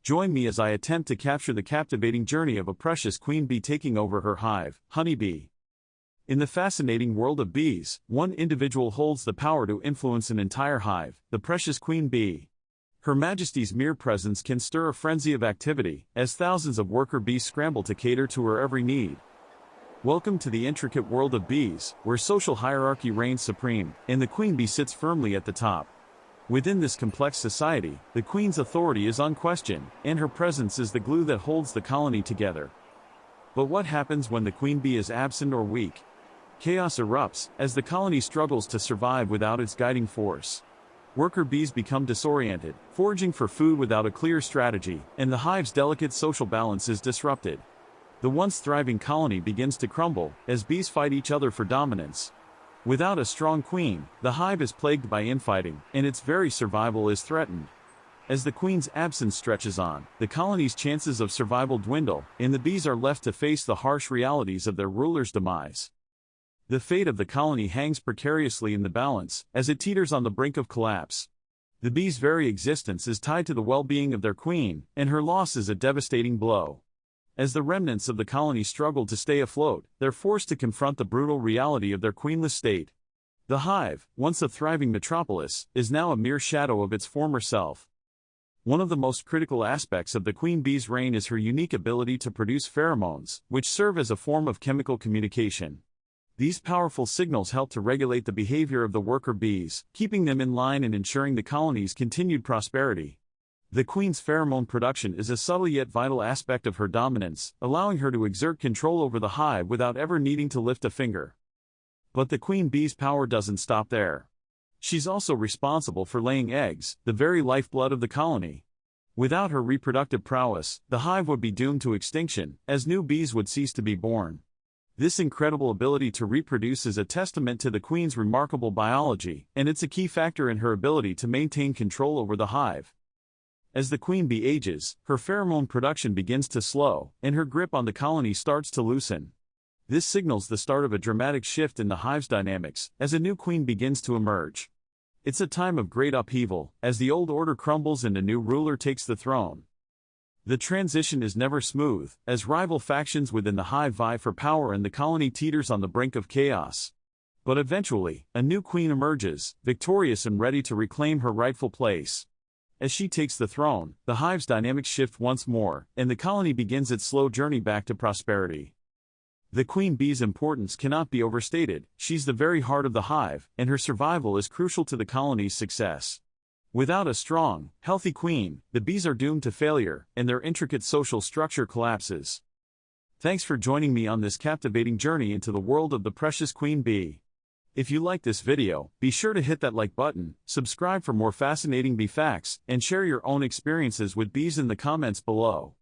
Join me as I attempt to capture the captivating journey of a precious queen bee taking over her hive, honeybee. In the fascinating world of bees, one individual holds the power to influence an entire hive, the precious queen bee. Her Majesty's mere presence can stir a frenzy of activity, as thousands of worker bees scramble to cater to her every need. Welcome to the intricate world of bees, where social hierarchy reigns supreme, and the queen bee sits firmly at the top. Within this complex society, the queen's authority is unquestioned, and her presence is the glue that holds the colony together. But what happens when the queen bee is absent or weak? Chaos erupts, as the colony struggles to survive without its guiding force. Worker bees become disoriented, foraging for food without a clear strategy, and the hive's delicate social balance is disrupted. The once thriving colony begins to crumble, as bees fight each other for dominance. Without a strong queen, the hive is plagued by infighting, and its very survival is threatened. As the queen's absence stretches on, the colony's chances of survival dwindle, and the bees are left to face the harsh realities of their ruler's demise. The fate of the colony hangs precariously in the balance, as it teeters on the brink of collapse. The bees' very existence is tied to the well-being of their queen, and her loss is a devastating blow. As the remnants of the colony struggle to stay afloat, they're forced to confront the brutal reality of their queenless state. The hive, once a thriving metropolis, is now a mere shadow of its former self. One of the most critical aspects of the queen bee's reign is her unique ability to produce pheromones, which serve as a form of chemical communication. These powerful signals help to regulate the behavior of the worker bees, keeping them in line and ensuring the colony's continued prosperity. The queen's pheromone production is a subtle yet vital aspect of her dominance, allowing her to exert control over the hive without ever needing to lift a finger. But the queen bee's power doesn't stop there. She's also responsible for laying eggs, the very lifeblood of the colony. Without her reproductive prowess, the hive would be doomed to extinction, as new bees would cease to be born. This incredible ability to reproduce is a testament to the queen's remarkable biology, and it's a key factor in her ability to maintain control over the hive. As the queen bee ages, her pheromone production begins to slow, and her grip on the colony starts to loosen. This signals the start of a dramatic shift in the hive's dynamics, as a new queen begins to emerge. It's a time of great upheaval, as the old order crumbles and a new ruler takes the throne. The transition is never smooth, as rival factions within the hive vie for power and the colony teeters on the brink of chaos. But eventually, a new queen emerges, victorious and ready to reclaim her rightful place. As she takes the throne, the hive's dynamics shift once more, and the colony begins its slow journey back to prosperity. The queen bee's importance cannot be overstated. She's the very heart of the hive, and her survival is crucial to the colony's success. Without a strong, healthy queen, the bees are doomed to failure, and their intricate social structure collapses. Thanks for joining me on this captivating journey into the world of the precious queen bee. If you like this video, be sure to hit that like button, subscribe for more fascinating bee facts, and share your own experiences with bees in the comments below.